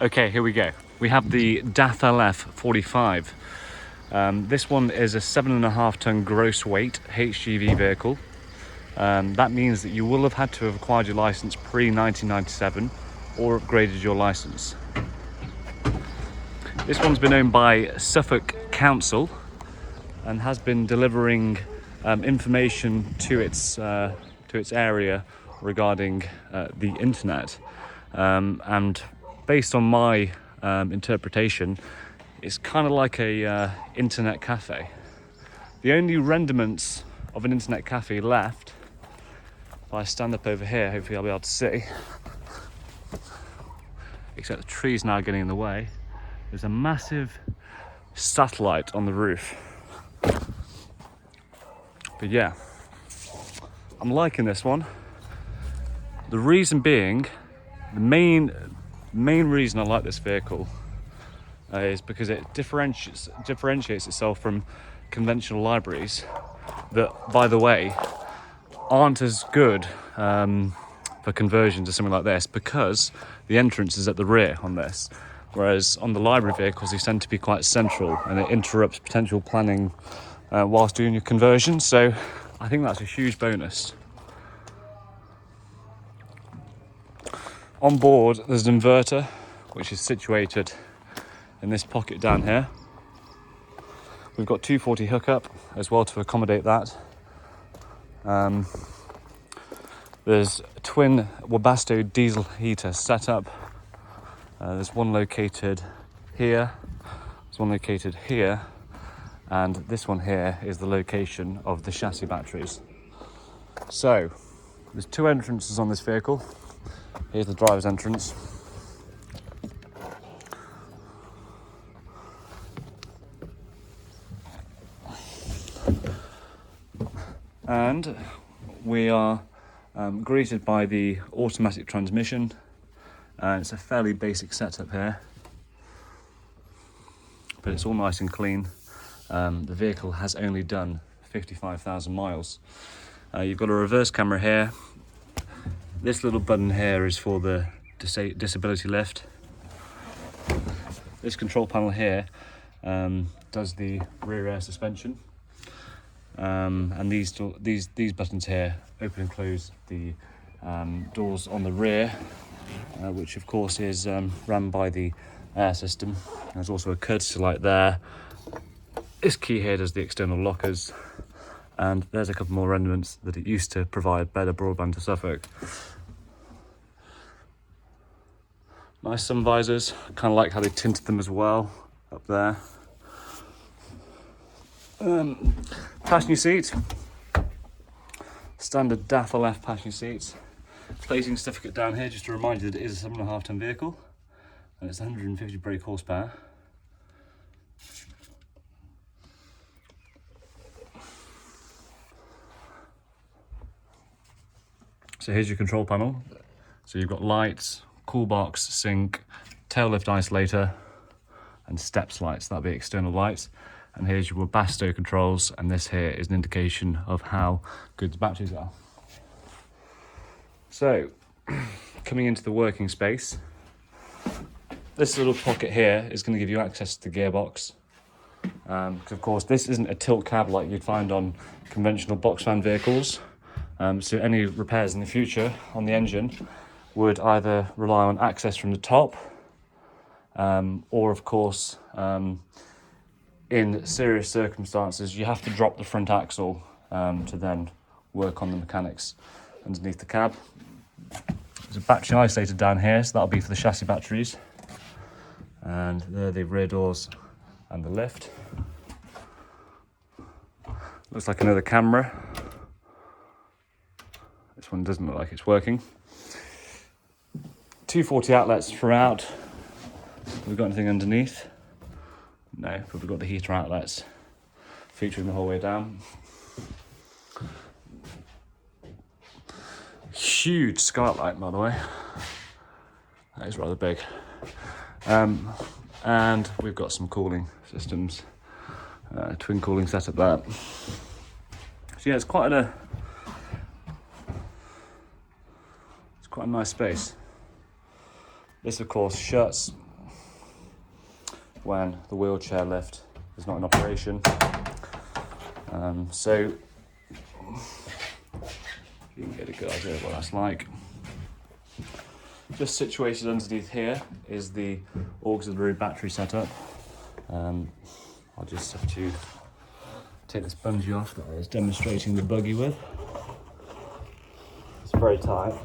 Okay, here we go. We have the DAF LF 45. This one is a 7.5 ton gross weight HGV vehicle. That means that you will have had to have acquired your license pre-1997 or upgraded your license. This one's been owned by Suffolk Council and has been delivering information to its area regarding the internet. And based on my interpretation, it's kind of like a internet cafe. The only rendiments of an internet cafe left, if I stand up over here, hopefully I'll be able to see, except the tree's now getting in the way, there's a massive satellite on the roof. But yeah, I'm liking this one. The reason being, the main reason I like this vehicle is because it differentiates itself from conventional libraries that, by the way, aren't as good for conversion to something like this, because the entrance is at the rear on this, whereas on the library vehicles they tend to be quite central and it interrupts potential planning whilst doing your conversion. So I think that's a huge bonus. On board there's an inverter which is situated in this pocket down here. We've got 240 hookup as well to accommodate that. There's a twin Webasto diesel heater setup. There's one located here, there's one located here, and this one here is the location of the chassis batteries. So there's two entrances on this vehicle. Here's the driver's entrance. And we are greeted by the automatic transmission, and it's a fairly basic setup here, but it's all nice and clean. The vehicle has only done 55,000 miles. You've got a reverse camera here. This little button here is for the disability lift. This control panel here does the rear air suspension. And these buttons here open and close the doors on the rear, which of course is run by the air system. There's also a courtesy light there. This key here does the external lockers, and there's a couple more rendiments that it used to provide better broadband to Suffolk. Nice sun visors, kind of like how they tinted them as well up there. Passenger seat, standard DAF LF passenger seats. Plating certificate down here, just to remind you that it is a 7.5 ton vehicle and it's 150 brake horsepower. So here's your control panel. So you've got lights, cool box, sync, tail lift isolator, and steps lights. That'll be external lights. And here's your Webasto controls, and this here is an indication of how good the batteries are. So, coming into the working space, this little pocket here is going to give you access to the gearbox. Because of course this isn't a tilt cab like you'd find on conventional box fan vehicles. So any repairs in the future on the engine would either rely on access from the top, or of course, in serious circumstances, you have to drop the front axle to then work on the mechanics underneath the cab. There's a battery isolator down here, so that'll be for the chassis batteries. And there are the rear doors and the lift. Looks like another camera. This one doesn't look like it's working. 240 outlets throughout. Have we got anything underneath? No, but we've got the heater outlets featuring the whole way down. Huge skylight, by the way. That is rather big. And we've got some cooling systems, twin cooling setup there. So yeah, it's quite a nice space. This of course shuts when the wheelchair lift is not in operation. So you can get a good idea of what that's like. Just situated underneath here is the auxiliary battery setup. I'll just have to take this bungee off that I was demonstrating the buggy with. It's very tight.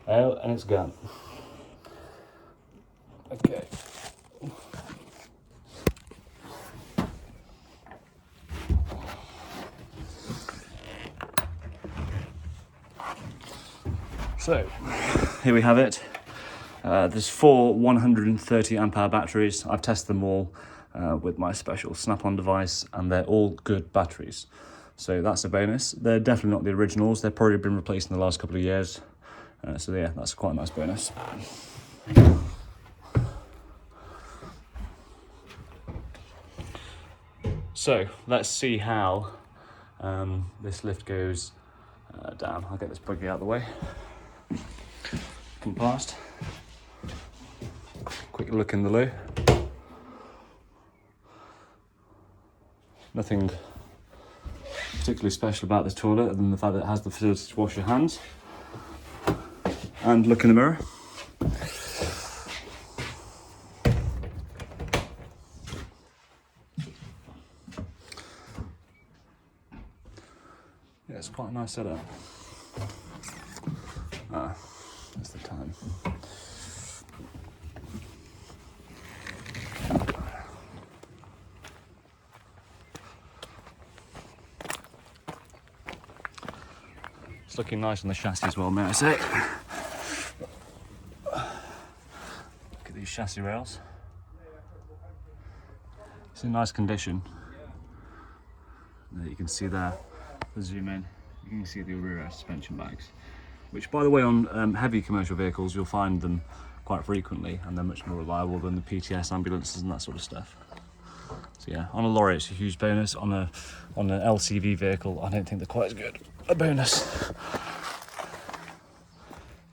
Oh, and it's gone. Okay. So, here we have it. There's 4 130 amp hour batteries. I've tested them all with my special snap-on device, and they're all good batteries. So that's a bonus. They're definitely not the originals. They've probably been replaced in the last couple of years. So yeah, that's quite a nice bonus. So let's see how this lift goes down. I'll get this buggy out of the way. Come past. Quick look in the loo. Nothing particularly special about this toilet other than the fact that it has the facility to wash your hands. And look in the mirror. Yeah, it's quite a nice setup. That's the time. It's looking nice on the chassis as well, may I say. Look at these chassis rails. It's in nice condition. You can see there, if I zoom in, you can see the rear suspension bags, which by the way on heavy commercial vehicles you'll find them quite frequently, and they're much more reliable than the PTS ambulances and that sort of stuff. So yeah, on a lorry it's a huge bonus. On an LCV vehicle I don't think they're quite as good a bonus.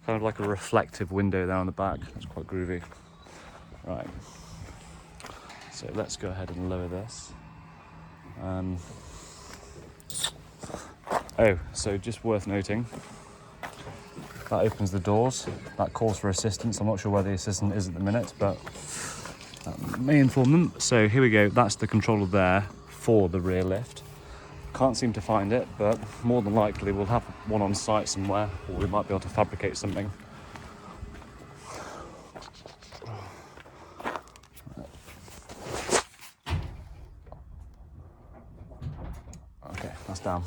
Kind of like a reflective window there on the back. That's quite groovy. Right, so let's go ahead and lower this. Oh, so just worth noting, that opens the doors. That calls for assistance. I'm not sure where the assistant is at the minute, but that may inform them. So here we go. That's the controller there for the rear lift. Can't seem to find it, but more than likely we'll have one on site somewhere, or we might be able to fabricate something. Okay, that's down.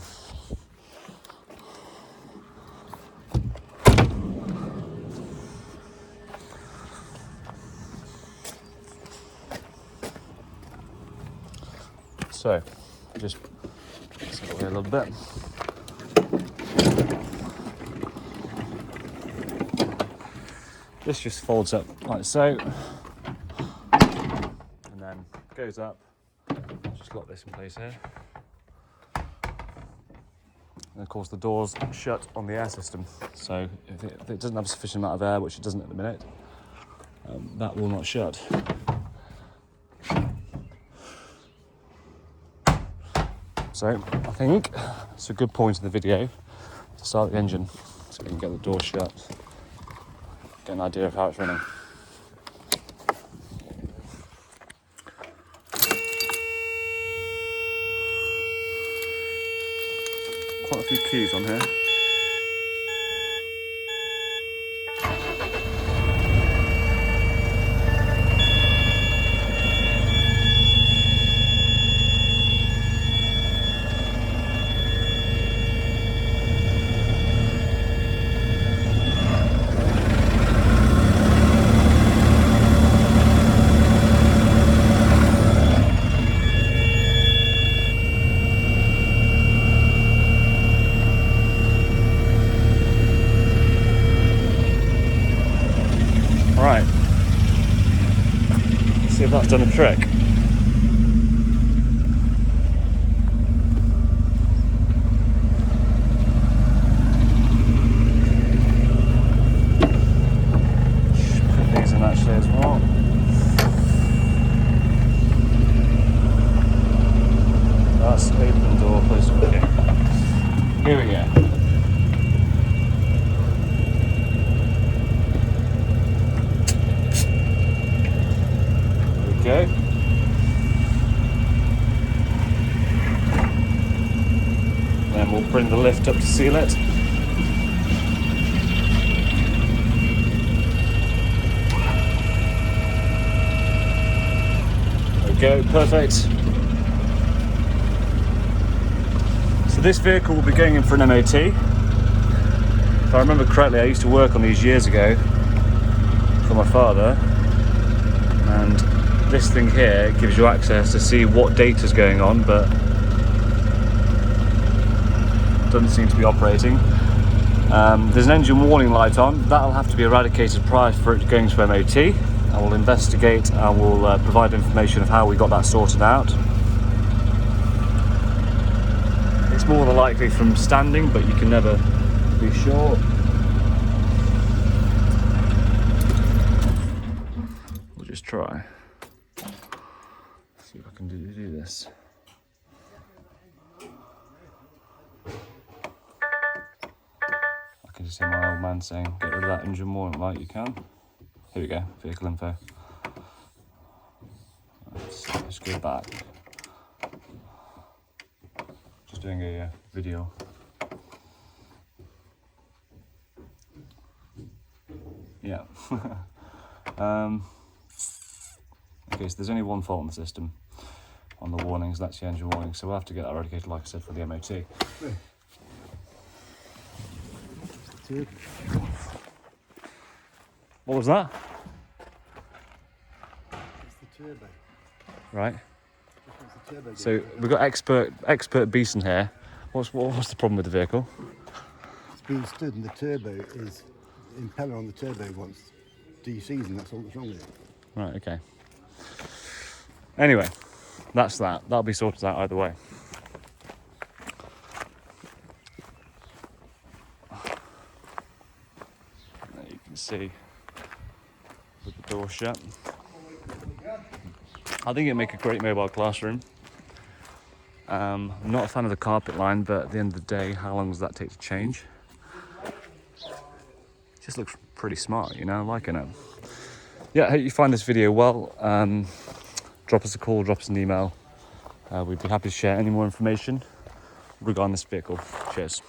So, just settle here a little bit. This just folds up like so, and then goes up. Just lock this in place here. And of course the door's shut on the air system, so if it doesn't have a sufficient amount of air, which it doesn't at the minute, that will not shut. So I think it's a good point in the video to start the engine so we can get the door shut, get an idea of how it's running. Quite a few keys on here. Right, let's see if that's done a trick. Here we go. There we go. Then we'll bring the lift up to seal it. There we go, perfect. So this vehicle will be going in for an MOT. If I remember correctly, I used to work on these years ago for my father, and this thing here gives you access to see what data's going on, but doesn't seem to be operating. There's an engine warning light on. That'll have to be eradicated prior for it going to MOT. I will investigate, I will provide information of how we got that sorted out. It's more than likely from standing, but you can never be sure. We'll just try. See if I can do this. I can just hear my old man saying, get rid of that engine warning light, you can. Here we go, vehicle info. Let's go back. Just doing a video. Yeah. Okay, so there's only one fault in the system on the warnings, that's the engine warning, so we'll have to get that eradicated, like I said, for the MOT. What was that? It's the turbo. Right. The turbo So we've got expert Beeson here. What's the problem with the vehicle? it's been stood and the turbo is impeller on the turbo once de-seasoned, that's all that's wrong with it. Right, okay. Anyway, that's that. That'll be sorted out either way. There you can see with the door shut. I think it'd make a great mobile classroom. I'm not a fan of the carpet line, but at the end of the day, how long does that take to change? It just looks pretty smart, you know, I'm liking it. Yeah, I hope you find this video well. Drop us a call, drop us an email. We'd be happy to share any more information regarding this vehicle. Cheers.